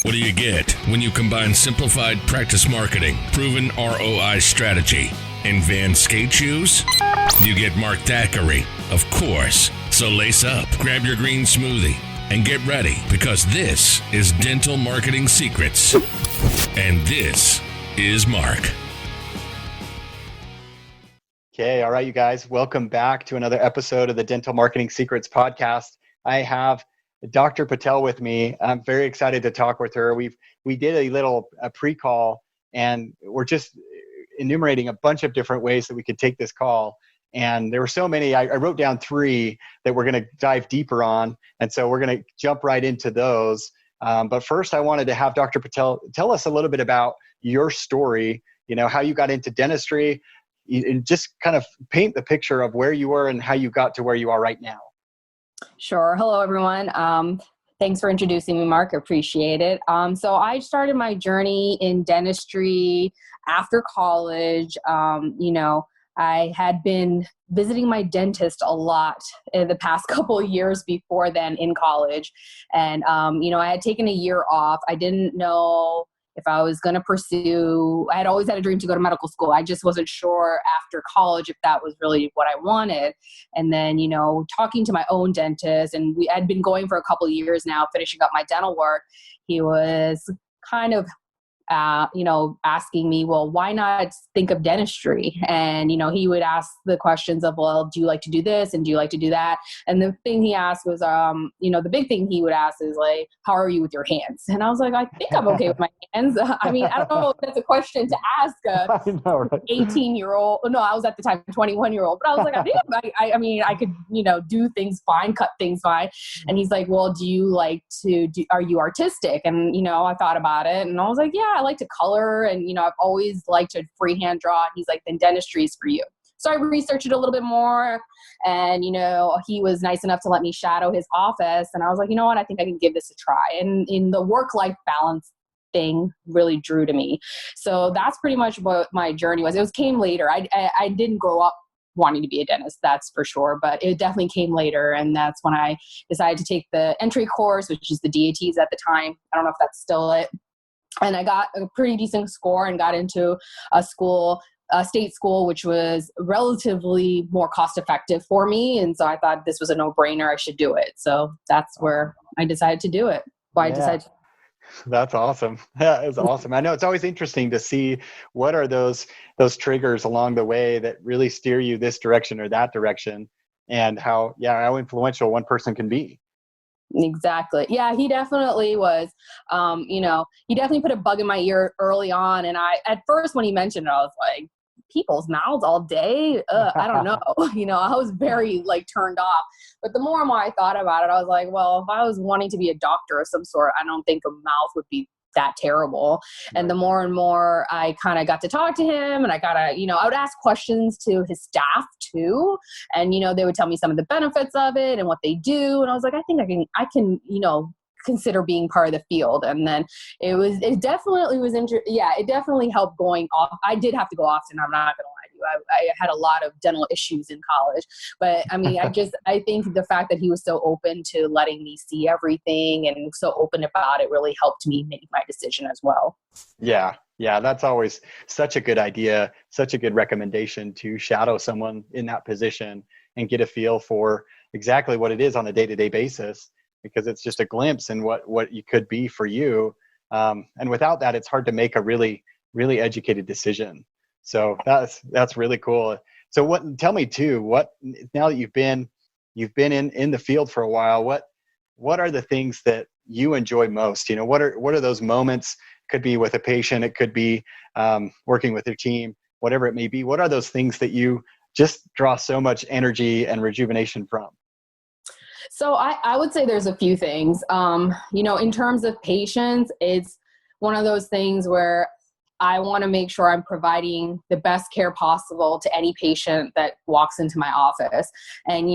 What do you get when you combine simplified practice marketing, proven ROI strategy, and Van skate shoes? You get Mark Thackeray, of course. So lace up, grab your green smoothie, and get ready, because this is Dental Marketing Secrets. And this is Mark. Okay, all right, you guys, welcome back to another episode of the Dental Marketing Secrets podcast. I have Dr. Patel with me. I'm very excited to talk with her. We did a little pre-call, and we're just enumerating a bunch of different ways that we could take this call. And there were so many. I wrote down 3 that we're going to dive deeper on, and so we're going to jump right into those. But first, I wanted to have Dr. Patel tell us a little bit about your story. You know, how you got into dentistry, and just kind of paint the picture of where you were and how you got to where you are right now. Sure. Hello, everyone. Thanks for introducing me, Mark. Appreciate it. So I started my journey in dentistry after college. I had been visiting my dentist a lot in the past couple of years before then in college. And, I had taken a year off. I didn't know if I was going to pursue, I had always had a dream to go to medical school. I just wasn't sure after college if that was really what I wanted. And then, talking to my own dentist, and I'd been going for a couple of years now, finishing up my dental work. He was kind of asking me, well, why not think of dentistry? And, he would ask the questions of, well, do you like to do this? And do you like to do that? And the thing he asked was, the big thing he would ask is like, how are you with your hands? And I was like, I think I'm okay with my hands. I mean, I don't know if that's a question to ask a 18-year-old. No, I was at the time 21-year-old, but I was like, I think I could, do things fine, cut things fine. And he's like, well, are you artistic? And, I thought about it, and I was like, yeah, I like to color, and, I've always liked to freehand draw. And he's like, then dentistry is for you. So I researched it a little bit more, and, he was nice enough to let me shadow his office. And I was like, you know what, I think I can give this a try. And in the work-life balance thing really drew to me. So that's pretty much what my journey was. It came later. I didn't grow up wanting to be a dentist, that's for sure, but it definitely came later. And that's when I decided to take the entry course, which is the DATs at the time. I don't know if that's still it. And I got a pretty decent score and got into a state school, which was relatively more cost effective for me. And so I thought this was a no-brainer. I should do it. So that's where I decided to do it. I decided to. That's awesome. Yeah, it's awesome. I know it's always interesting to see what are those triggers along the way that really steer you this direction or that direction, and how influential one person can be. Exactly. Yeah, he definitely was. He definitely put a bug in my ear early on. And at first when he mentioned it, I was like, people's mouths all day? I don't know. I was very turned off. But the more and more I thought about it, I was like, well, if I was wanting to be a doctor of some sort, I don't think a mouth would be that terrible. And the more and more I kind of got to talk to him, and I would ask questions to his staff too. And, they would tell me some of the benefits of it and what they do. And I was like, I think I can, consider being part of the field. And then it definitely helped going off. I did have to go often. I'm not going to lie to you. I had a lot of dental issues in college, but I mean, I think the fact that he was so open to letting me see everything and so open about it really helped me make my decision as well. Yeah. That's always such a good idea, such a good recommendation to shadow someone in that position and get a feel for exactly what it is on a day-to-day basis, because it's just a glimpse in what you could be for you. And without that, it's hard to make a really, really educated decision. So that's really cool. So tell me too, now that you've been in the field for a while, what are the things that you enjoy most? What are those moments? Could be with a patient, it could be working with your team, whatever it may be. What are those things that you just draw so much energy and rejuvenation from? So I would say there's a few things. In terms of patients, it's one of those things where I want to make sure I'm providing the best care possible to any patient that walks into my office. And,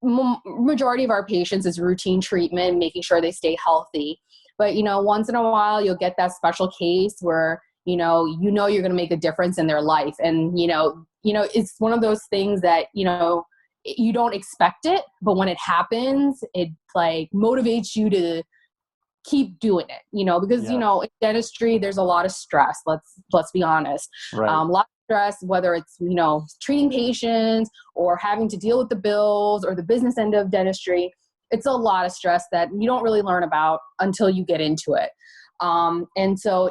majority of our patients is routine treatment, making sure they stay healthy. But, once in a while, you'll get that special case where, you're going to make a difference in their life. And, it's one of those things that, you don't expect it, but when it happens, it motivates you to keep doing it, because, Yes. In dentistry, there's a lot of stress. Let's be honest. Right. A lot of stress, whether it's, treating patients or having to deal with the bills or the business end of dentistry. It's a lot of stress that you don't really learn about until you get into it. And so,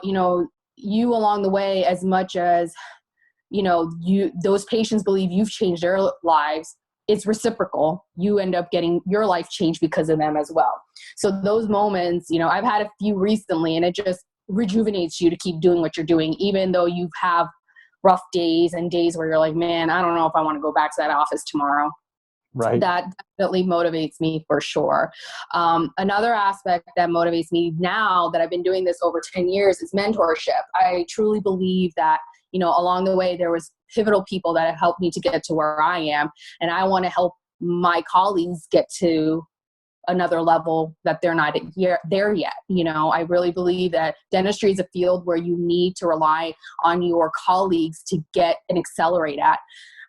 you along the way, as much as, those patients believe you've changed their lives, it's reciprocal. You end up getting your life changed because of them as well. So those moments, I've had a few recently, and it just rejuvenates you to keep doing what you're doing, even though you have rough days and days where you're like, man, I don't know if I want to go back to that office tomorrow. Right. That definitely motivates me for sure. Another aspect that motivates me now that I've been doing this over 10 years is mentorship. I truly believe that, along the way, there was pivotal people that have helped me to get to where I am. And I want to help my colleagues get to another level that they're not there yet. I really believe that dentistry is a field where you need to rely on your colleagues to get and accelerate at.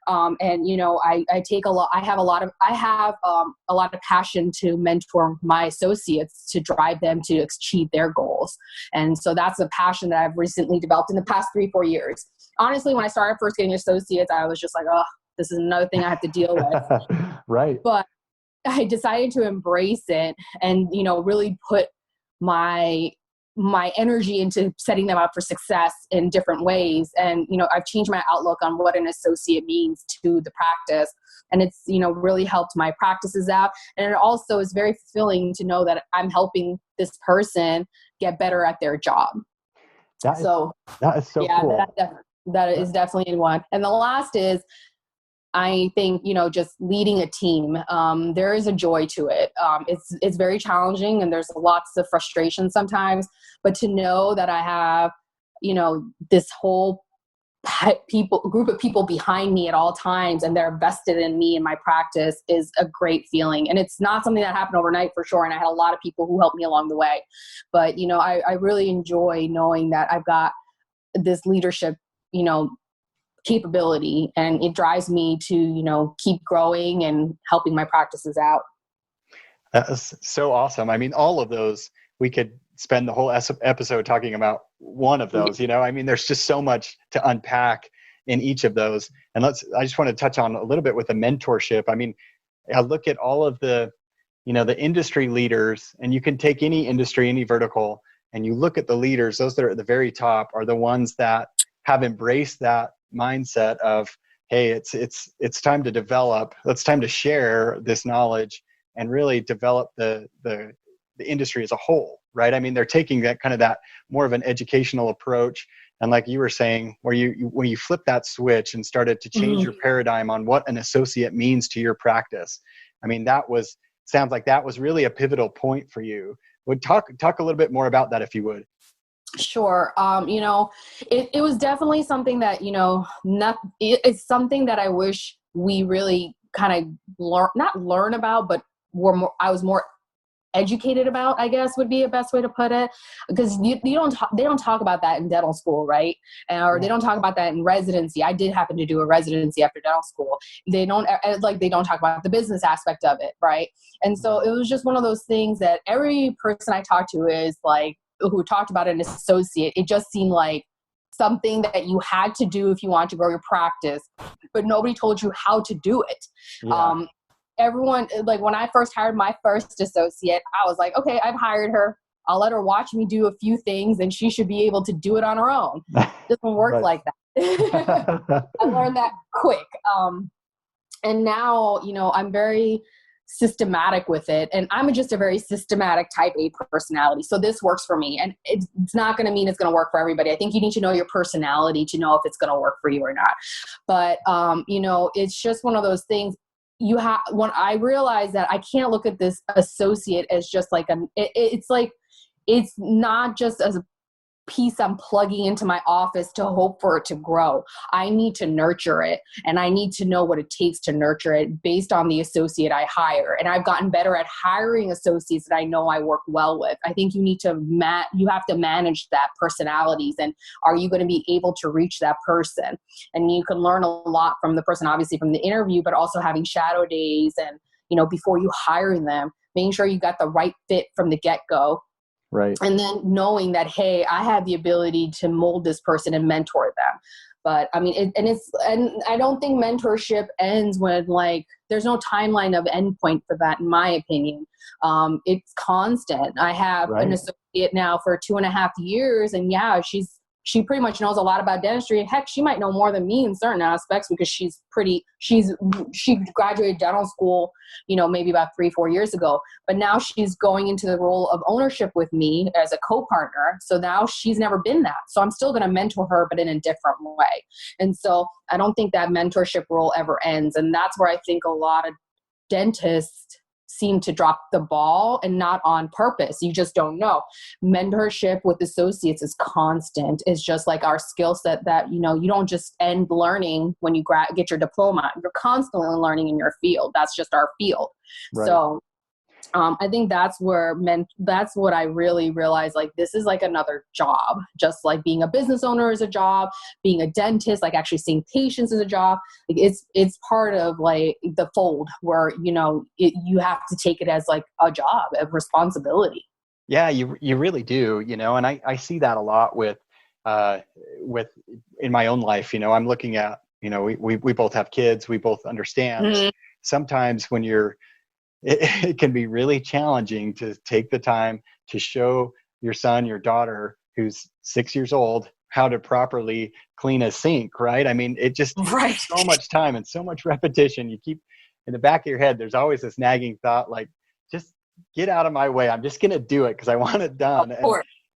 I take a lot, I have a lot of passion to mentor my associates to drive them to achieve their goals. And so that's a passion that I've recently developed in the past 3-4 years. Honestly, when I started first getting associates, I was just like, oh, this is another thing I have to deal with. Right. But I decided to embrace it and, really put my energy into setting them up for success in different ways. And, I've changed my outlook on what an associate means to the practice. And it's, really helped my practices out. And it also is very fulfilling to know that I'm helping this person get better at their job. That is so cool. That is definitely one. And the last is, I think, just leading a team, there is a joy to it. It's very challenging and there's lots of frustration sometimes, but to know that I have, this whole group of people behind me at all times and they're vested in me and my practice is a great feeling. And it's not something that happened overnight for sure. And I had a lot of people who helped me along the way, but, I really enjoy knowing that I've got this leadership, capability, and it drives me to keep growing and helping my practices out. That's so awesome. I mean, all of those, we could spend the whole episode talking about one of those. There's just so much to unpack in each of those. And I just want to touch on a little bit with the mentorship. I look at all of the industry leaders, and you can take any industry, any vertical, and you look at the leaders. Those that are at the very top are the ones that have embraced that mindset of, hey, it's time to develop. It's time to share this knowledge and really develop the industry as a whole, right? They're taking that kind of that more of an educational approach. And like you were saying, when you flip that switch and started to change your paradigm on what an associate means to your practice, sounds like that was really a pivotal point for you. Would talk a little bit more about that if you would. Sure. It was definitely something that, it's something that I wish we really kind of not learn about, but I was more educated about, I guess would be a best way to put it, because they don't talk about that in dental school, right? Or they don't talk about that in residency. I did happen to do a residency after dental school. They don't talk about the business aspect of it, right? And so it was just one of those things that every person I talked to is like, who talked about an associate, it just seemed like something that you had to do if you want to grow your practice, but nobody told you how to do it. Yeah. Everyone, like when I first hired my first associate, I was like, okay, I've hired her. I'll let her watch me do a few things and she should be able to do it on her own. It doesn't work like that. I learned that quick. And now, I'm very systematic with it. And I'm just a very systematic type A personality. So this works for me. And it's not going to mean it's going to work for everybody. I think you need to know your personality to know if it's going to work for you or not. But, it's just one of those things. When I realized that I can't look at this associate as just like it's not just as a piece I'm plugging into my office to hope for it to grow. I need to nurture it, and I need to know what it takes to nurture it based on the associate I hire. And I've gotten better at hiring associates that I know I work well with. I think you need to you have to manage that personalities, and are you going to be able to reach that person? And you can learn a lot from the person, obviously from the interview, but also having shadow days and, before you hire them, making sure you got the right fit from the get-go. Right. And then knowing that, hey, I have the ability to mold this person and mentor them. But I mean, and I don't think mentorship ends when, like, there's no timeline of endpoint for that, in my opinion. It's constant. I have an associate now for 2.5 years, and yeah, she pretty much knows a lot about dentistry. Heck, she might know more than me in certain aspects because she graduated dental school, maybe about 3-4 years ago. But now she's going into the role of ownership with me as a co-partner. So now she's never been that. So I'm still going to mentor her, but in a different way. And so I don't think that mentorship role ever ends. And that's where I think a lot of dentists seem to drop the ball, and not on purpose. You just don't know. Mentorship with associates is constant. It's just like our skill set that, you don't just end learning when you get your diploma. You're constantly learning in your field. That's just our field. Right. So I think that's what I really realized, like, this is like another job, just like being a business owner is a job, being a dentist, like actually seeing patients is a job. Like it's part of like the fold where, you have to take it as like a job, a responsibility. Yeah, you really do, and I see that a lot with in my own life. I'm looking at, we both have kids, we both understand sometimes when it can be really challenging to take the time to show your son, your daughter, who's 6 years old, how to properly clean a sink, right? I mean, it just takes so much time and so much repetition. You keep in the back of your head, there's always this nagging thought, like, just get out of my way. I'm just going to do it because I want it done.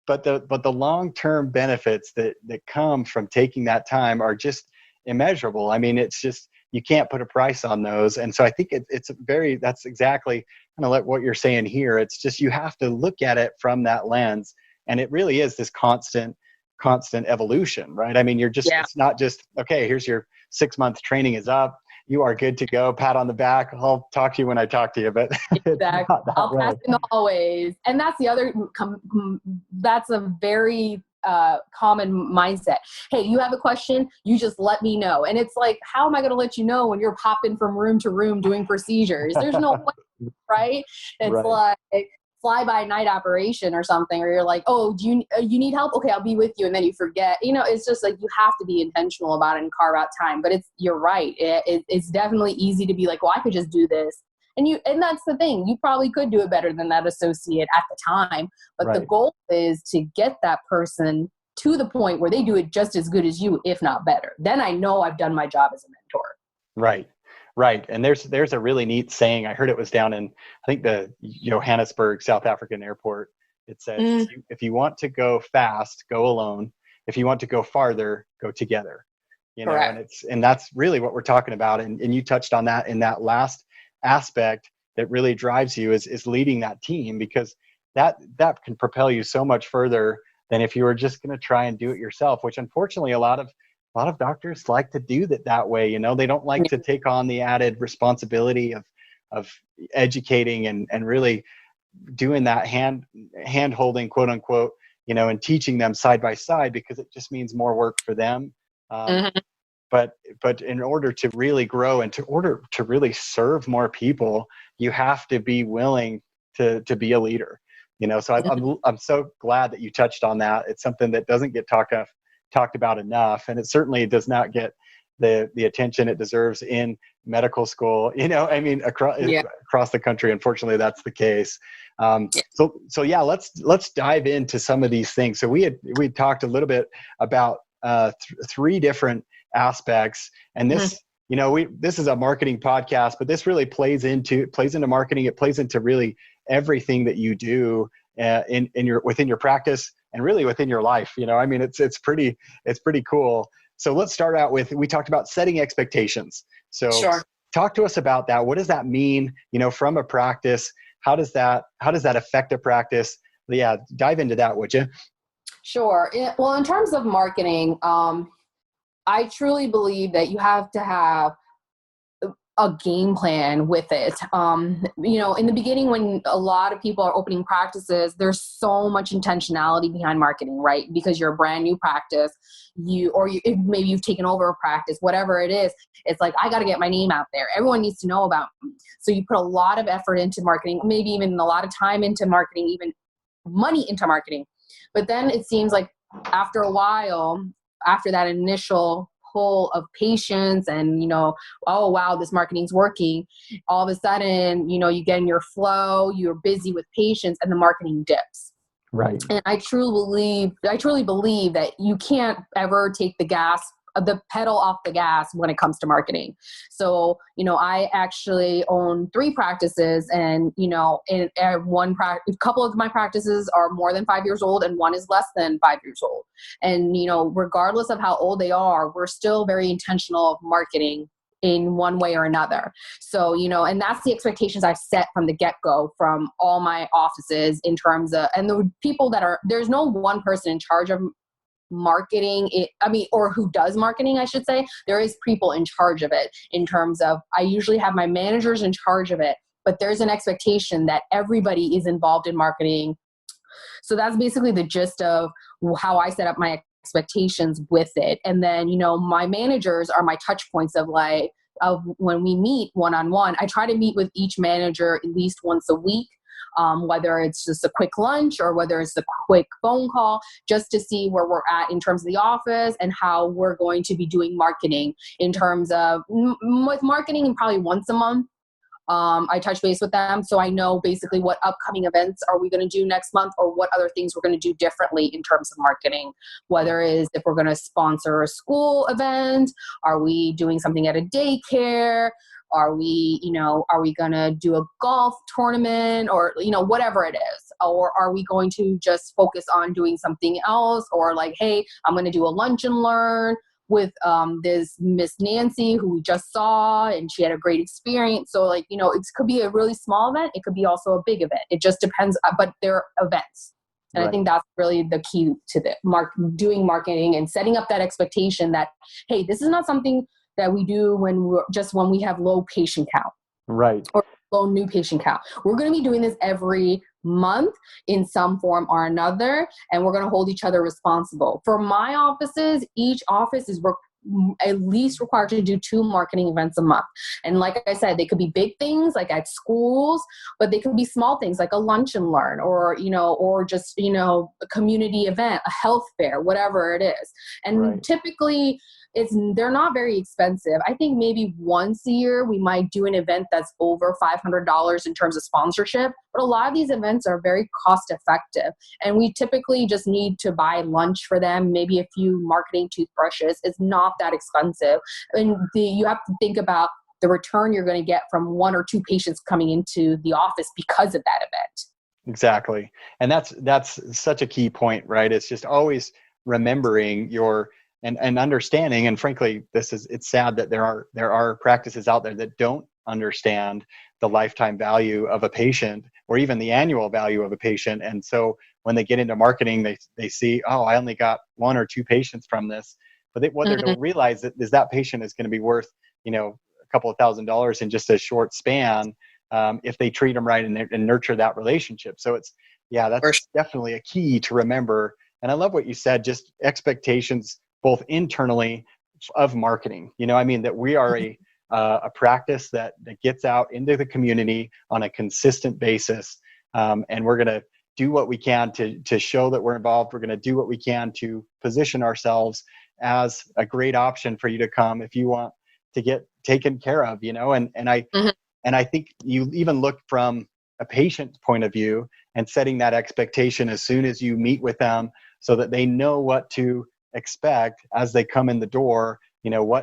But the long-term benefits that come from taking that time are just immeasurable. I mean, it's just, you can't put a price on those. And so I think that's exactly kind of like what you're saying here. It's just, you have to look at it from that lens. And it really is this constant evolution, right? I mean, it's not just, okay, here's your 6-month training is up. You are good to go. Pat on the back. I'll talk to you when I talk to you, but exactly. I'll pass in always. And that's that's a very common mindset. Hey, you have a question, you just let me know. And it's like, how am I going to let you know when you're popping from room to room doing procedures? There's no way, right? It's like fly by night operation or something, or you're like, oh, do you need help? Okay, I'll be with you. And then you forget, it's just like, you have to be intentional about it and carve out time. But you're right. It's definitely easy to be like, well, I could just do this. And that's the thing. You probably could do it better than that associate at the time. But the goal is to get that person to the point where they do it just as good as you, if not better. Then I know I've done my job as a mentor. Right. And there's a really neat saying. I heard it was down in, I think, the Johannesburg, South African airport. It says, if you want to go fast, go alone. If you want to go farther, go together. And that's really what we're talking about. And you touched on that in that last aspect that really drives you is leading that team, because that can propel you so much further than if you were just going to try and do it yourself, which unfortunately a lot of doctors like to do that way. They don't like to take on the added responsibility of educating and really doing that hand holding, quote unquote, and teaching them side by side, because it just means more work for them. But in order to really grow and to order to really serve more people, you have to be willing to be a leader. So I'm so glad that you touched on that. It's something that doesn't get talked about enough, and it certainly does not get the attention it deserves in medical school. I mean, across the country, unfortunately, that's the case. So yeah, let's dive into some of these things. So we talked a little bit about 3 different aspects, and this this is a marketing podcast, but this really plays into marketing. It plays into really everything that you do within your practice and really within your life. I mean, it's pretty cool. So let's start out with, we talked about setting expectations. So talk to us about that. What does that mean, from a practice? How does that affect a practice? Yeah, dive into that, would you? Sure. Well, in terms of marketing, I truly believe that you have to have a game plan with it. In the beginning, when a lot of people are opening practices, there's so much intentionality behind marketing, right? Because you're a brand new practice, maybe you've taken over a practice, whatever it is. It's like, I got to get my name out there. Everyone needs to know about me. So you put a lot of effort into marketing, maybe even a lot of time into marketing, even money into marketing. But then it seems like after a while, after that initial pull of patients and, oh, wow, this marketing's working, all of a sudden, you get in your flow, you're busy with patients, and the marketing dips. Right. And I truly believe that you can't ever take the pedal off the gas when it comes to marketing. So, I actually own 3 practices, and, in a couple of my practices are more than 5 years old and one is less than 5 years old. And, regardless of how old they are, we're still very intentional of marketing in one way or another. So, and that's the expectations I've set from the get-go from all my offices in terms of, and the people there's no one person in charge of marketing or who does marketing, I should say. There is people in charge of it in terms of, I usually have my managers in charge of it, but there's an expectation that everybody is involved in marketing. So that's basically the gist of how I set up my expectations with it. And then, my managers are my touch points of when we meet one-on-one. I try to meet with each manager at least once a week. Whether it's just a quick lunch or whether it's a quick phone call, just to see where we're at in terms of the office and how we're going to be doing marketing in terms of with marketing, probably once a month. I touch base with them, so I know basically what upcoming events are we going to do next month, or what other things we're going to do differently in terms of marketing. Whether it is if we're going to sponsor a school event, are we doing something at a daycare? Are we going to do a golf tournament, or, whatever it is? Or are we going to just focus on doing something else? Or hey, I'm going to do a lunch and learn with this Miss Nancy who we just saw, and she had a great experience. So it could be a really small event. It could be also a big event. It just depends, but they're events. And right. I think that's really the key to doing marketing and setting up that expectation that, hey, this is not something that we do when we have low patient count. Right. Or low new patient count. We're going to be doing this every month in some form or another, and we're going to hold each other responsible. For my offices, each office is at least required to do 2 marketing events a month. And like I said, they could be big things like at schools, but they could be small things like a lunch and learn, or just, a community event, a health fair, whatever it is. And right. Typically they're not very expensive. I think maybe once a year we might do an event that's over $500 in terms of sponsorship, but a lot of these events are very cost effective, and we typically just need to buy lunch for them, maybe a few marketing toothbrushes. It's not that expensive, and you have to think about the return you're going to get from 1 or 2 patients coming into the office because of that event. Exactly. And that's such a key point, right? It's just always remembering and understanding, and frankly, it's sad that there are practices out there that don't understand the lifetime value of a patient or even the annual value of a patient. And so when they get into marketing, they see, oh, I only got 1 or 2 patients from this. But what they don't realize is that patient is going to be worth, a couple of $1,000s in just a short span if they treat them right and nurture that relationship. So that's definitely a key to remember. And I love what you said, just expectations both internally of marketing, that we are a practice that gets out into the community on a consistent basis. And we're going to do what we can to show that we're involved. We're going to do what we can to position ourselves as a great option for you to come if you want to get taken care of, and I think you even look from a patient point of view and setting that expectation as soon as you meet with them so that they know what to expect as they come in the door,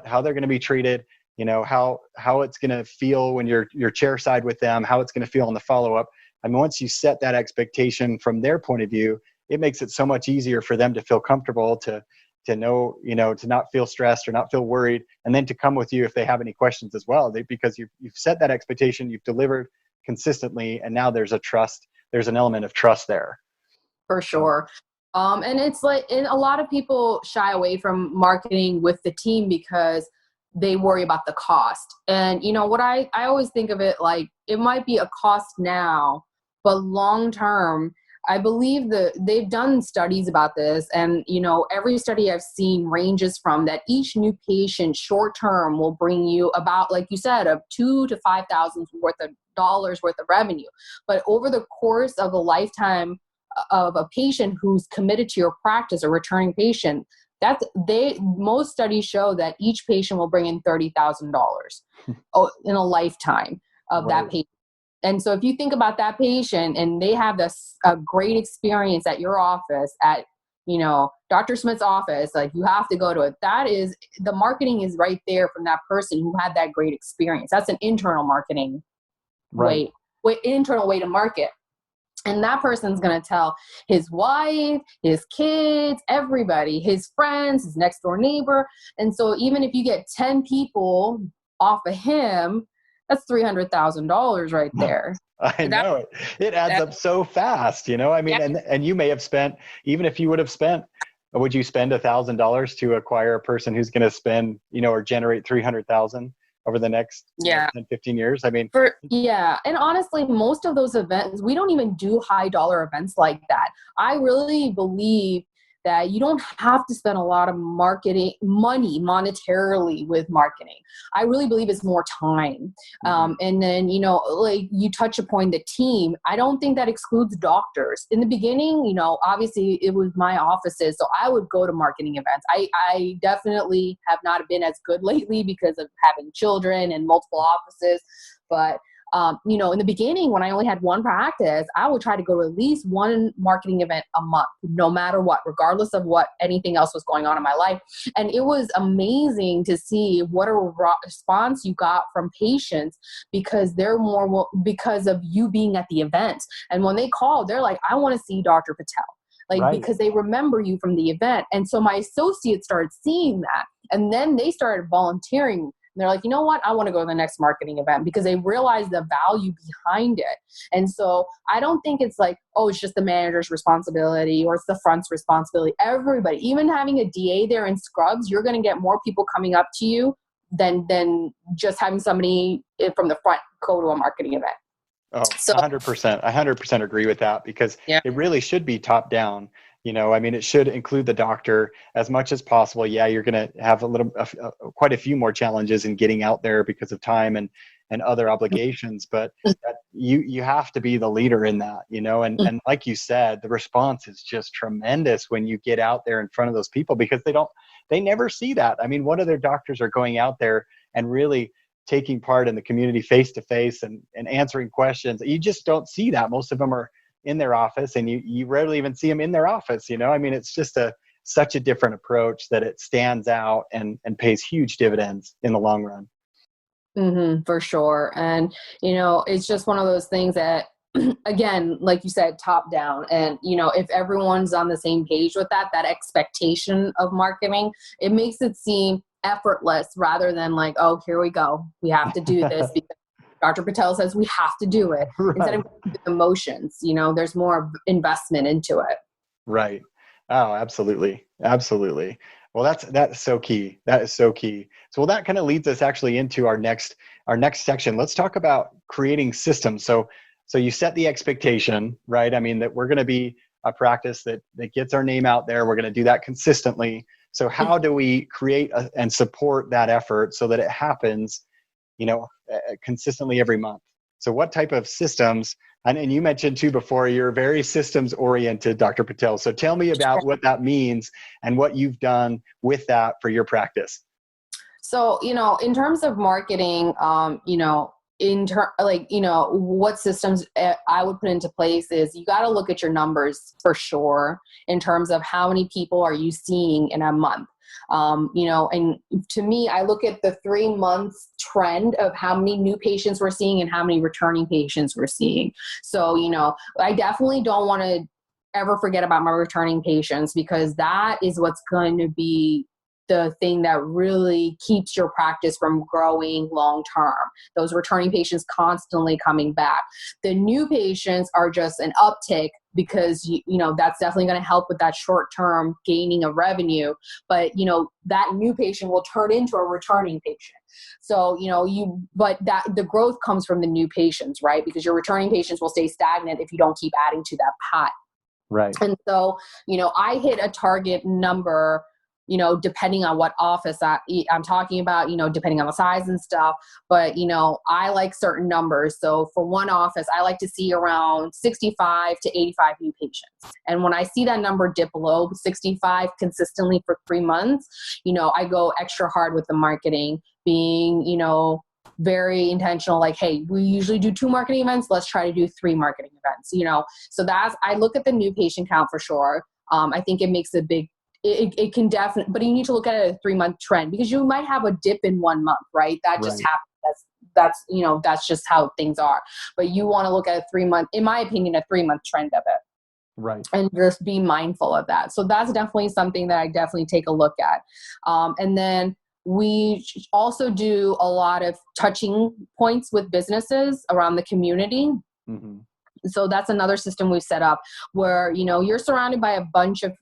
how they're going to be treated, how it's going to feel when you're chairside with them, how it's going to feel in the follow-up. I mean, once you set that expectation from their point of view, it makes it so much easier for them to feel comfortable, to know, to not feel stressed or not feel worried, and then to come with you if they have any questions as well, because you've set that expectation, you've delivered consistently, and now there's an element of trust there. For sure. And it's and a lot of people shy away from marketing with the team because they worry about the cost. And what I always think of it like, it might be a cost now, but long term, I believe they've done studies about this, and every study I've seen ranges from that each new patient short term will bring you about, like you said, of $2,000 to $5,000 worth of revenue. But over the course of a lifetime of a patient who's committed to your practice, a returning patient, most studies show that each patient will bring in $30,000 in a lifetime of that patient. And so if you think about that patient and they have a great experience at your office, at, Dr. Smith's office, like, you have to go to it. That is, the marketing is right there from that person who had that great experience. That's an internal marketing internal way to market. And that person's going to tell his wife, his kids, everybody, his friends, his next door neighbor. And so even if you get 10 people off of him, that's $300,000 right there. I know it adds up so fast, I mean, and you may have spent, even if you would have spent, would you spend $1,000 to acquire a person who's going to spend, or generate 300,000 over the next 10, 15 years? I mean, and honestly, most of those events, we don't even do high dollar events like that. I really believe that you don't have to spend a lot of money monetarily with marketing. I really believe it's more time. And then, like you touch upon the team, I don't think that excludes doctors. In the beginning, obviously it was my offices, so I would go to marketing events. I definitely have not been as good lately because of having children and multiple offices. But in the beginning, when I only had one practice, I would try to go to at least one marketing event a month, no matter what, regardless of what anything else was going on in my life. And it was amazing to see what a response you got from patients, because because of you being at the event. And when they called, they're like, I want to see Dr. Patel. Because they remember you from the event. And so my associates started seeing that, and then they started volunteering. And they're like, you know what? I want to go to the next marketing event, because they realize the value behind it. And so I don't think it's like, oh, it's just the manager's responsibility or it's the front's responsibility. Everybody, even having a DA there in scrubs, you're going to get more people coming up to you than just having somebody from the front go to a marketing event. Oh, 100%. 100% agree with that, because it really should be top down. I mean, it should include the doctor as much as possible. Yeah, you're going to have quite a few more challenges in getting out there because of time and other obligations, but you have to be the leader in that, and like you said, the response is just tremendous when you get out there in front of those people, because they never see that. I mean, what other doctors are going out there and really taking part in the community face to face and answering questions? You just don't see that. Most of them are in their office, and you rarely even see them in their office. I mean, it's just such a different approach that it stands out and pays huge dividends in the long run. For sure. And, it's just one of those things that, again, like you said, top down. And, if everyone's on the same page with that expectation of marketing, it makes it seem effortless rather than like, oh, here we go. We have to do this because Dr. Patel says we have to do it. Right. Instead of emotions, there's more investment into it. Right. Oh, absolutely. Absolutely. Well, that's so key. That is so key. So, that kind of leads us actually into our next section. Let's talk about creating systems. So you set the expectation, right? I mean, that we're going to be a practice that gets our name out there. We're going to do that consistently. So how do we create and support that effort so that it happens, consistently every month? So what type of systems, and you mentioned too before, you're very systems oriented, Dr. Patel. So tell me about what that means and what you've done with that for your practice. So, in terms of marketing, what systems I would put into place is you got to look at your numbers for sure in terms of how many people are you seeing in a month. And to me, I look at the 3 months trend of how many new patients we're seeing and how many returning patients we're seeing. So, I definitely don't want to ever forget about my returning patients, because that is what's going to be the thing that really keeps your practice from growing long term. Those returning patients constantly coming back. The new patients are just an uptick because that's definitely going to help with that short term gaining of revenue. But that new patient will turn into a returning patient. So the growth comes from the new patients, right? Because your returning patients will stay stagnant if you don't keep adding to that pot. Right. And so I hit a target number depending on what office I'm talking about, depending on the size and stuff. But, I like certain numbers. So for one office, I like to see around 65 to 85 new patients. And when I see that number dip below 65 consistently for 3 months, I go extra hard with the marketing, being, very intentional, like, hey, we usually do 2 marketing events. Let's try to do 3 marketing events, So I look at the new patient count for sure. I think it makes a big, it can definitely, but you need to look at it as a 3-month trend, because you might have a dip in 1 month, right? That just happens. That's just how things are. But you want to look at a 3-month, in my opinion, a 3-month trend of it. Right. And just be mindful of that. So that's definitely something that I definitely take a look at. And then we also do a lot of touching points with businesses around the community. Mm-hmm. So that's another system we've set up where, you're surrounded by a bunch of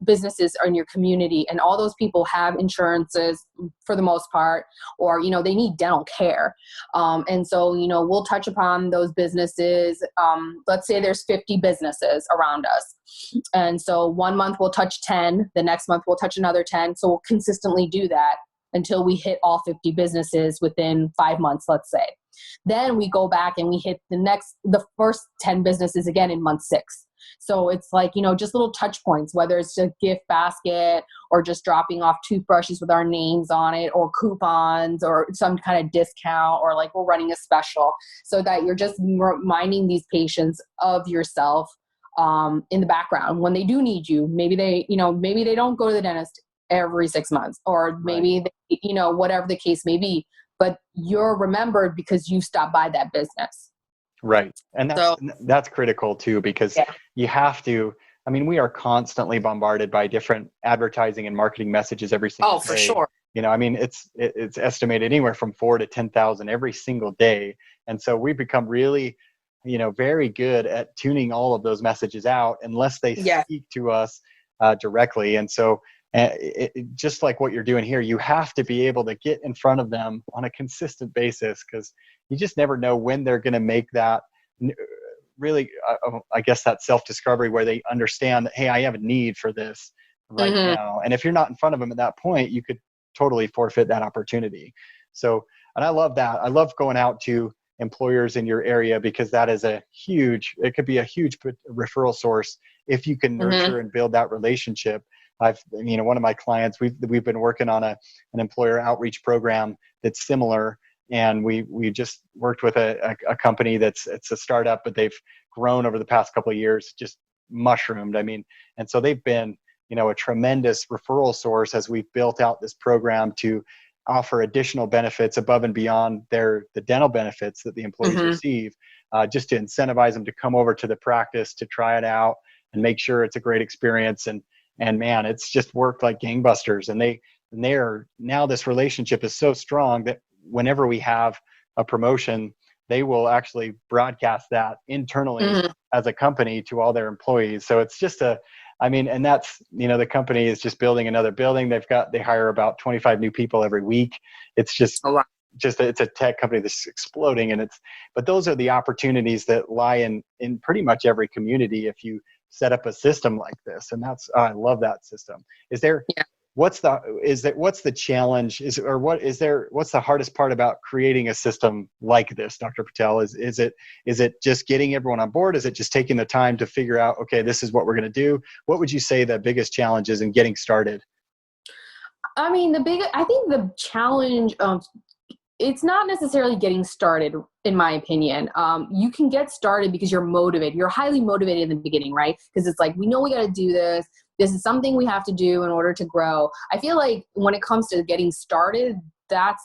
businesses in your community, and all those people have insurances for the most part, or, they need dental care. And so, we'll touch upon those businesses. Let's say there's 50 businesses around us. And so 1 month we'll touch 10, the next month we'll touch another 10. So we'll consistently do that until we hit all 50 businesses within 5 months, let's say. Then we go back and we hit the first 10 businesses again in month 6. So it's like, just little touch points, whether it's a gift basket or just dropping off toothbrushes with our names on it, or coupons or some kind of discount, or like we're running a special, so that you're just reminding these patients of yourself in the background when they do need you. Maybe they don't go to the dentist every 6 months, or maybe, whatever the case may be, but you're remembered because you stopped by that business. Right. And that's critical too, because you have to, we are constantly bombarded by different advertising and marketing messages every single day. Oh, for sure. It's estimated anywhere from 4,000 to 10,000 every single day. And so we've become really, very good at tuning all of those messages out unless they speak to us directly. And so just like what you're doing here, you have to be able to get in front of them on a consistent basis, because you just never know when they're going to make that really, I guess, that self-discovery where they understand that, hey, I have a need for this right now. And if you're not in front of them at that point, you could totally forfeit that opportunity. So, and I love that. I love going out to employers in your area, because that is it could be a huge referral source if you can nurture and build that relationship. One of my clients, we've been working on an employer outreach program that's similar, and we just worked with a company it's a startup, but they've grown over the past couple of years, just mushroomed. And so they've been, a tremendous referral source as we've built out this program to offer additional benefits above and beyond the dental benefits that the employees receive, just to incentivize them to come over to the practice to try it out and make sure it's a great experience. And man, it's just worked like gangbusters. And they're now, this relationship is so strong that whenever we have a promotion, they will actually broadcast that internally as a company to all their employees. So it's just and that's, the company is just building another building. They hire about 25 new people every week. It's just a lot. It's a tech company that's exploding, but those are the opportunities that lie in pretty much every community if you set up a system like this. And I love that system. What's the challenge what's the hardest part about creating a system like this, Dr. Patel? Is it just getting everyone on board? Is it just taking the time to figure out, okay, this is what we're going to do? What would you say the biggest challenge is in getting started? I think the challenge of, it's not necessarily getting started, in my opinion. You can get started because you're motivated. You're highly motivated in the beginning, right? Because it's like, we know we got to do this. This is something we have to do in order to grow. I feel like when it comes to getting started, that's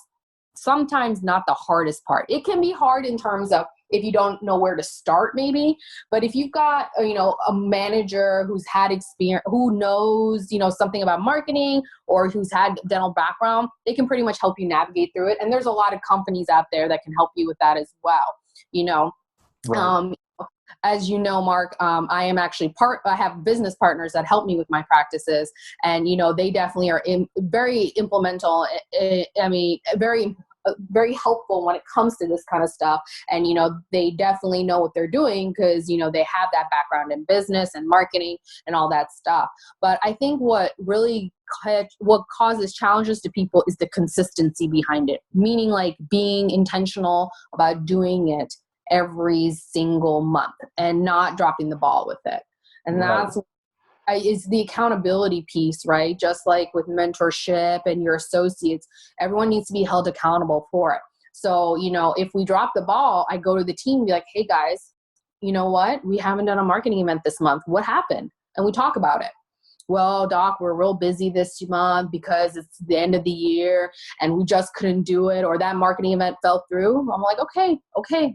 sometimes not the hardest part. It can be hard in terms of if you don't know where to start, maybe. But if you've got, a manager who's had experience, who knows, something about marketing, or who's had dental background, they can pretty much help you navigate through it. And there's a lot of companies out there that can help you with that as well. Right. As you know, Mark, I am actually I have business partners that help me with my practices, and, they definitely are very implemental. Very very helpful when it comes to this kind of stuff. And, they definitely know what they're doing because, they have that background in business and marketing and all that stuff. But I think what causes challenges to people is the consistency behind it, meaning like being intentional about doing it every single month and not dropping the ball with it. And that's is the accountability piece, right? Just like with mentorship and your associates, everyone needs to be held accountable for it. So, if we drop the ball, I go to the team and be like, hey guys, you know what? We haven't done a marketing event this month. What happened? And we talk about it. Well, Doc, we're real busy this month because it's the end of the year and we just couldn't do it, or that marketing event fell through. I'm like, okay.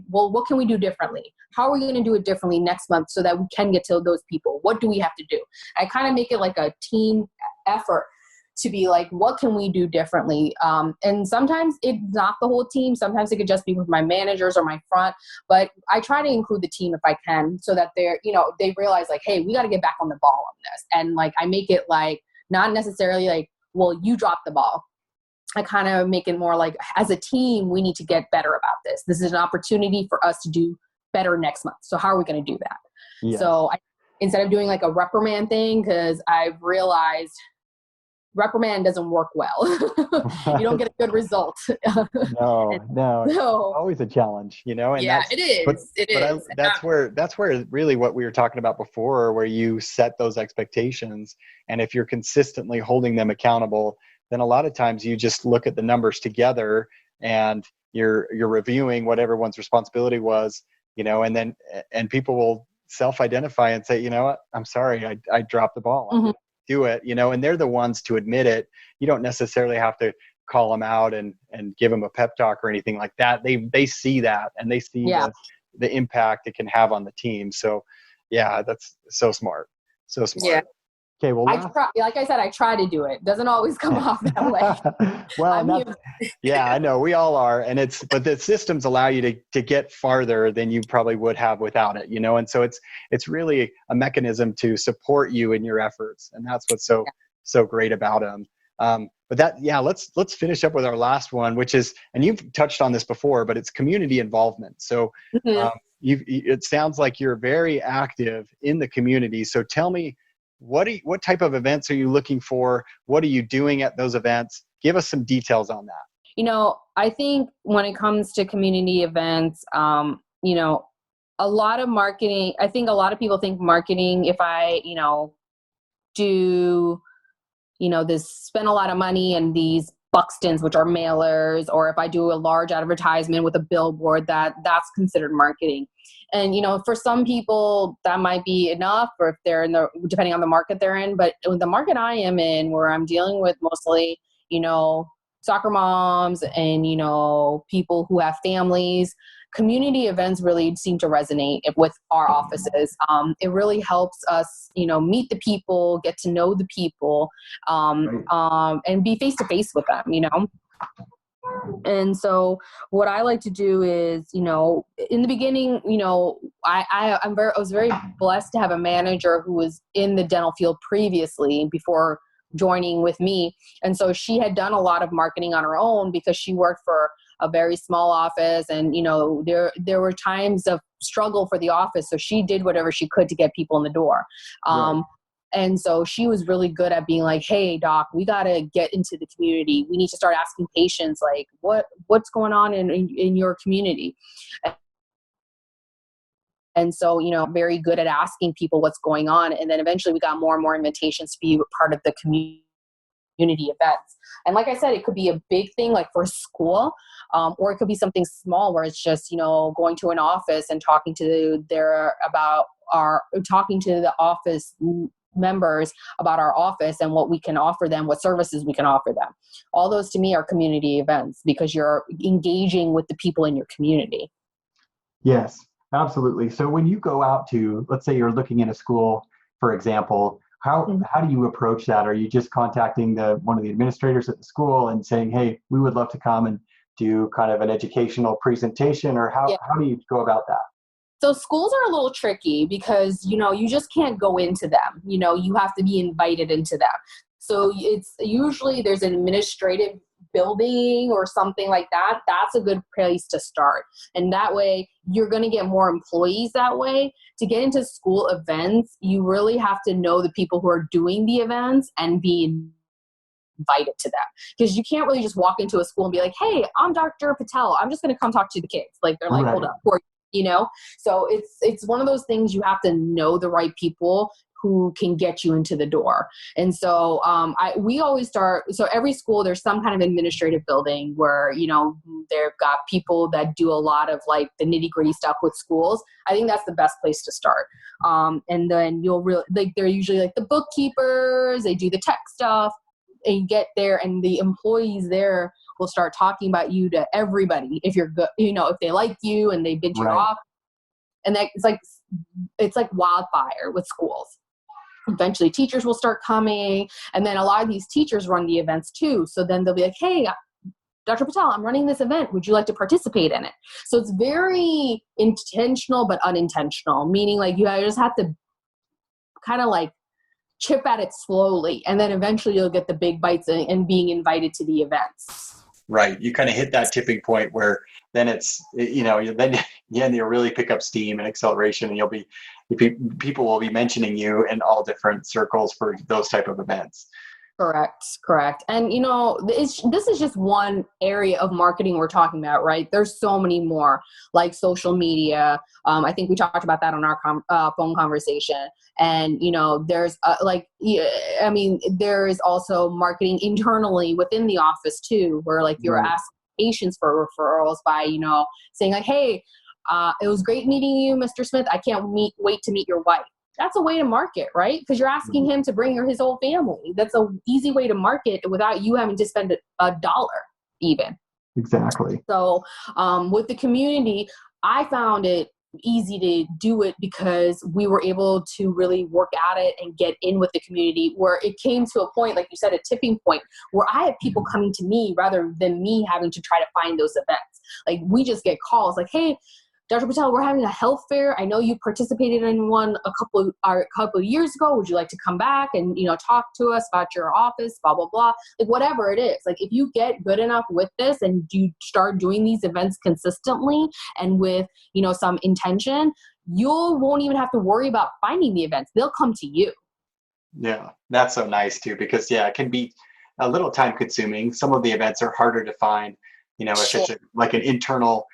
Well, what can we do differently? How are we going to do it differently next month so that we can get to those people? What do we have to do? I kind of make it like a team effort to be like, what can we do differently? And sometimes it's not the whole team. Sometimes it could just be with my managers or my front, but I try to include the team if I can so that they realize like, hey, we got to get back on the ball on this. And like, I make it like, not necessarily like, well, you dropped the ball. I kind of make it more like, as a team, we need to get better about this. This is an opportunity for us to do better next month. So how are we going to do that? Yes. So instead of doing like a reprimand thing, because I've realized reprimand doesn't work well. You don't get a good result. No, always a challenge, and it is. That's where really what we were talking about before, where you set those expectations, and if you're consistently holding them accountable, then a lot of times you just look at the numbers together and you're reviewing what everyone's responsibility was, and people will self-identify and say, you know what, I'm sorry, I dropped the ball. Mm-hmm. Do it, and they're the ones to admit it. You don't necessarily have to call them out and give them a pep talk or anything like that. They see that, and they see the impact it can have on the team. So yeah, that's so smart. Yeah. Okay, well, like I said, I try to do it. Doesn't always come off that way. Well, I know we all are, but the systems allow you to get farther than you probably would have without it, and so it's really a mechanism to support you in your efforts, and that's what's so great about them. Let's finish up with our last one, which is, and you've touched on this before, but it's community involvement. So it sounds like you're very active in the community. So tell me, what type of events are you looking for? What are you doing at those events? Give us some details on that. I think when it comes to community events, a lot of marketing, I think a lot of people think marketing, if I, do, spend a lot of money in these Buxtons, which are mailers, or if I do a large advertisement with a billboard, that's considered marketing. And, for some people that might be enough, or if they're depending on the market they're in, but the market I am in, where I'm dealing with mostly, soccer moms and, people who have families, community events really seem to resonate with our offices. It really helps us, meet the people, get to know the people, and be face to face with them, And so what I like to do is, in the beginning, I was very blessed to have a manager who was in the dental field previously before joining with me. And so she had done a lot of marketing on her own because she worked for a very small office, and there were times of struggle for the office, so she did whatever she could to get people in the door. And so she was really good at being like, hey Doc, we got to get into the community. We need to start asking patients like what's going on in your community. And so, very good at asking people what's going on. And then eventually we got more and more invitations to be part of the community events. And like I said, it could be a big thing like for school, or it could be something small where it's just, going to an office and talking to the office members about our office and what we can offer them, what services we can offer them. All those to me are community events because you're engaging with the people in your community. Yes, absolutely. So when you go out to, let's say you're looking in a school, for example, how do you approach that? Are you just contacting one of the administrators at the school and saying, hey, we would love to come and do kind of an educational presentation, or how do you go about that? So schools are a little tricky because, you just can't go into them. You have to be invited into them. So it's usually there's an administrative building or something like that, that's a good place to start. And that way you're going to get more employees that way. To get into school events, you really have to know the people who are doing the events and be invited to them, because you can't really just walk into a school and be like, hey, I'm Dr. Patel, I'm just going to come talk to the kids. Like, they're like, hold up, who are you? So it's one of those things, you have to know the right people who can get you into the door. And so we always start, so every school, there's some kind of administrative building where, they've got people that do a lot of like the nitty gritty stuff with schools. I think that's the best place to start. And then you'll really, like, they're usually like the bookkeepers, they do the tech stuff, and you get there and the employees there will start talking about you to everybody. If you're good, if they like you and they bid you off. And that it's like wildfire with schools. Eventually teachers will start coming, and then a lot of these teachers run the events too. So then they'll be like, hey, Dr. Patel, I'm running this event. Would you like to participate in it? So it's very intentional, but unintentional, meaning like you just have to kind of like chip at it slowly. And then eventually you'll get the big bites and being invited to the events. Right. You kind of hit that tipping point where then it's, then you'll really pick up steam and acceleration, and people will be mentioning you in all different circles for those type of events. Correct. And, this is just one area of marketing we're talking about, right? There's so many more, like social media. I think we talked about that on our phone conversation. And, there's there is also marketing internally within the office too, where like you're asking patients for referrals by, saying like, hey, it was great meeting you, Mr. Smith. I can't wait to meet your wife. That's a way to market, right? Because you're asking him to bring his whole family. That's an easy way to market without you having to spend a dollar even. Exactly. So with the community, I found it easy to do it because we were able to really work at it and get in with the community, where it came to a point, like you said, a tipping point, where I have people coming to me rather than me having to try to find those events. Like, we just get calls like, hey, Dr. Patel, we're having a health fair. I know you participated in one a couple of years ago. Would you like to come back and, talk to us about your office, blah, blah, blah. Like, whatever it is. Like, if you get good enough with this and you start doing these events consistently and with, some intention, you won't even have to worry about finding the events. They'll come to you. Yeah, that's so nice too, because it can be a little time consuming. Some of the events are harder to find, if it's like an internal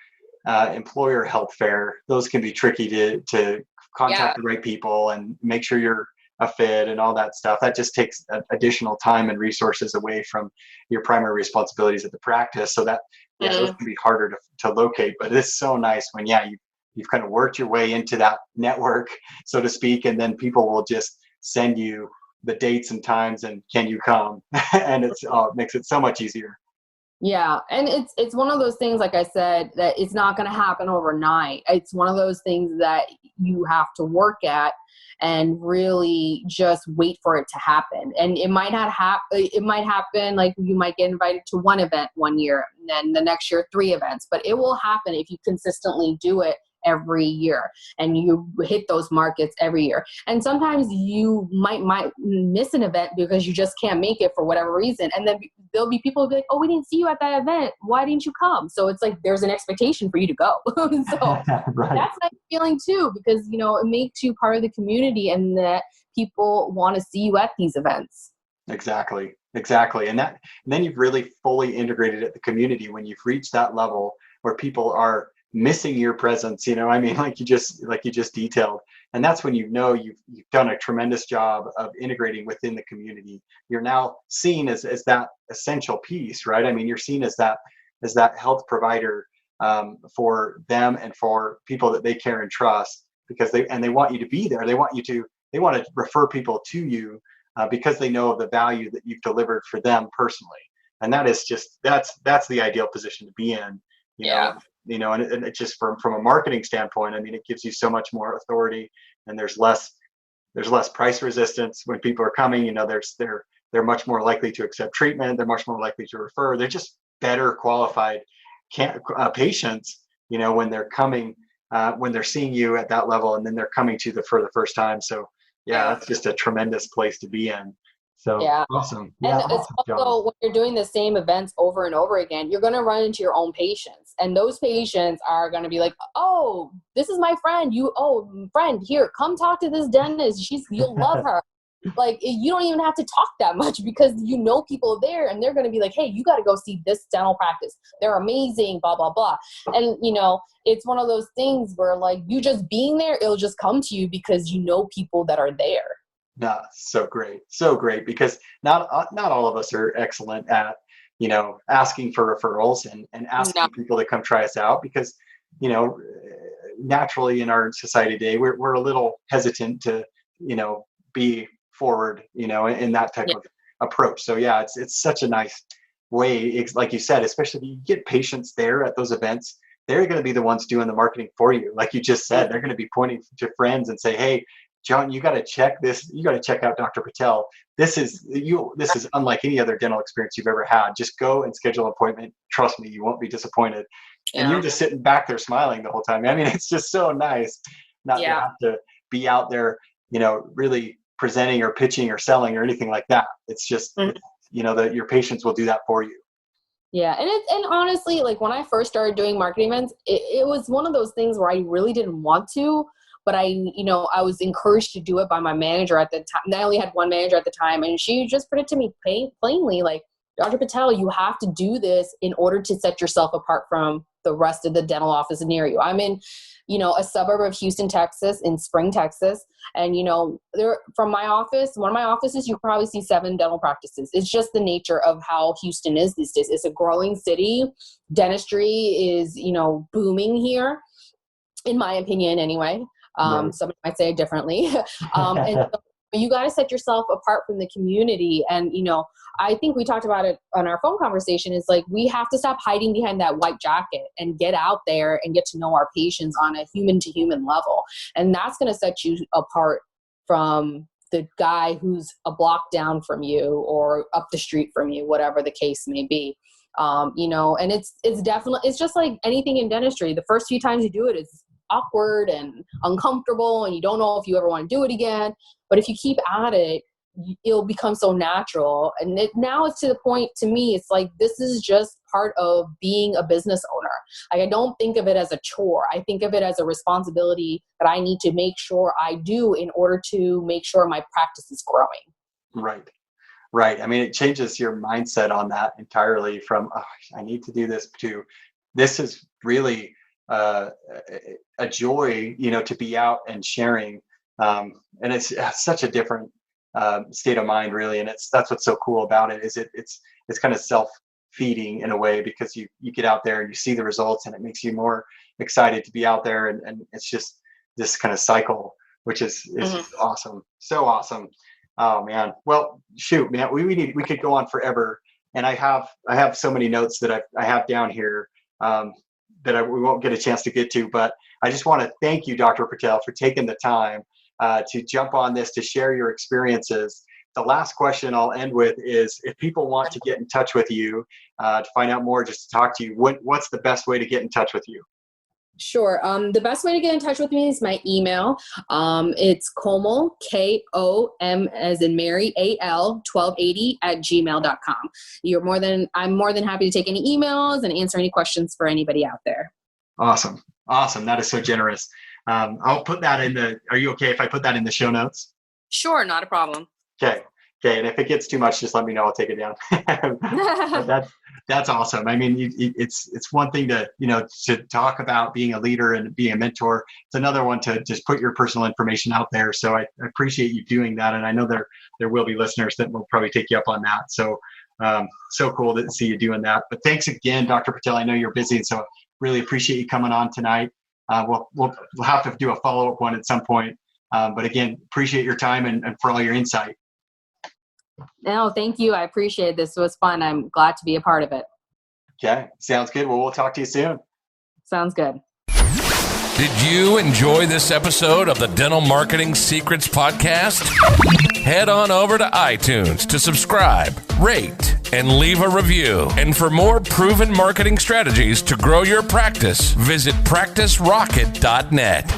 employer health fair, those can be tricky to contact the right people and make sure you're a fit and all that stuff. That just takes additional time and resources away from your primary responsibilities at the practice. So that, those can be harder to locate, but it's so nice when, you've kind of worked your way into that network, so to speak, and then people will just send you the dates and times and can you come? And it makes it so much easier. Yeah. And it's one of those things, like I said, that it's not going to happen overnight. It's one of those things that you have to work at and really just wait for it to happen. And it might not happen. It might happen. Like, you might get invited to one event one year and then the next year, 3 events, but it will happen if you consistently do it every year and you hit those markets every year. And sometimes you might miss an event because you just can't make it for whatever reason. And then there'll be people who'll be like, oh, we didn't see you at that event. Why didn't you come? So it's like, there's an expectation for you to go. So that's nice feeling too, because, it makes you part of the community and that people want to see you at these events. Exactly. And then you've really fully integrated at the community when you've reached that level where people are missing your presence, like you just detailed. And that's when you've done a tremendous job of integrating within the community. You're now seen as that essential piece, right? I mean, you're seen as that health provider for them and for people that they care and trust, because they want you to be there. They want to refer people to you because they know of the value that you've delivered for them personally. And that is that's the ideal position to be in, and it just from a marketing standpoint, I mean, it gives you so much more authority, and there's less price resistance when people are coming. They're much more likely to accept treatment. They're much more likely to refer. They're just better qualified patients, when they're coming, when they're seeing you at that level, and then they're coming for the first time. So that's just a tremendous place to be in. So Yeah. awesome. And Yeah, it's awesome, also John. when you're doing the same events over and over again, you're going to run into your own patients. And those patients are going to be like, oh, this is my friend. Friend, here, come talk to this dentist. You'll love her. Like, you don't even have to talk that much because you know people there, and they're going to be like, hey, you got to go see this dental practice. They're amazing, blah, blah, blah. And, it's one of those things where, like, you just being there, it'll just come to you because you know people that are there. No, so great, because not all of us are excellent at asking for referrals and asking people to come try us out, because naturally in our society today we're a little hesitant to be forward in that type of approach. So yeah, it's such a nice way. It's like you said, especially if you get patients there at those events, they're going to be the ones doing the marketing for you. Like you just said, they're going to be pointing to friends and say, hey, John, you got to check this. You got to check out Dr. Patel. This is unlike any other dental experience you've ever had. Just go and schedule an appointment. Trust me, you won't be disappointed. Yeah. And you're just sitting back there smiling the whole time. I mean, it's just so nice not to have to be out there, really presenting or pitching or selling or anything like that. It's just, that your patients will do that for you. Yeah. And honestly, like when I first started doing marketing events, it was one of those things where I really didn't want to, but I was encouraged to do it by my manager at the time. I only had one manager at the time, and she just put it to me plainly, like, Dr. Patel, you have to do this in order to set yourself apart from the rest of the dental office near you. I'm in, a suburb of Houston, Texas, in Spring, Texas. And, from my office, one of my offices, you probably see 7 dental practices. It's just the nature of how Houston is these days. It's a growing city. Dentistry is, booming here, in my opinion, anyway. Right. Somebody might say it differently. And so you got to set yourself apart from the community. And, I think we talked about it on our phone conversation, is like, we have to stop hiding behind that white jacket and get out there and get to know our patients on a human to human level. And that's going to set you apart from the guy who's a block down from you or up the street from you, whatever the case may be. And it's just like anything in dentistry. The first few times you do it is awkward and uncomfortable, and you don't know if you ever want to do it again. But if you keep at it, it'll become so natural. And now it's to the point, to me, it's like, this is just part of being a business owner. Like, I don't think of it as a chore. I think of it as a responsibility that I need to make sure I do in order to make sure my practice is growing. Right. I mean, it changes your mindset on that entirely from, I need to do this, to this is really a joy, to be out and sharing. And it's such a different state of mind, really. And that's what's so cool about it, is it's kind of self-feeding in a way, because you get out there and you see the results, and it makes you more excited to be out there. And it's just this kind of cycle, which is just awesome. So awesome. Oh man. Well, shoot, man, we could go on forever. And I have so many notes that I have down here that we won't get a chance to get to, but I just want to thank you, Dr. Patel, for taking the time to jump on this, to share your experiences. The last question I'll end with is, if people want to get in touch with you to find out more, just to talk to you, what's the best way to get in touch with you? Sure. The best way to get in touch with me is my email. It's Komal, KOM as in Mary, AL 1280 @gmail.com. I'm more than happy to take any emails and answer any questions for anybody out there. Awesome. That is so generous. I'll put that are you okay if I put that in the show notes? Sure. Not a problem. Okay. And if it gets too much, just let me know. I'll take it down. That's awesome. I mean, it's one thing to talk about being a leader and being a mentor. It's another one to just put your personal information out there. So I appreciate you doing that. And I know there will be listeners that will probably take you up on that. So so cool to see you doing that. But thanks again, Dr. Patel. I know you're busy, and so really appreciate you coming on tonight. We'll have to do a follow-up one at some point. But again, appreciate your time and for all your insight. No, thank you. I appreciate this. It was fun. I'm glad to be a part of it. Okay. Sounds good. Well, we'll talk to you soon. Sounds good. Did you enjoy this episode of the Dental Marketing Secrets Podcast? Head on over to iTunes to subscribe, rate, and leave a review. And for more proven marketing strategies to grow your practice, visit practicerocket.net.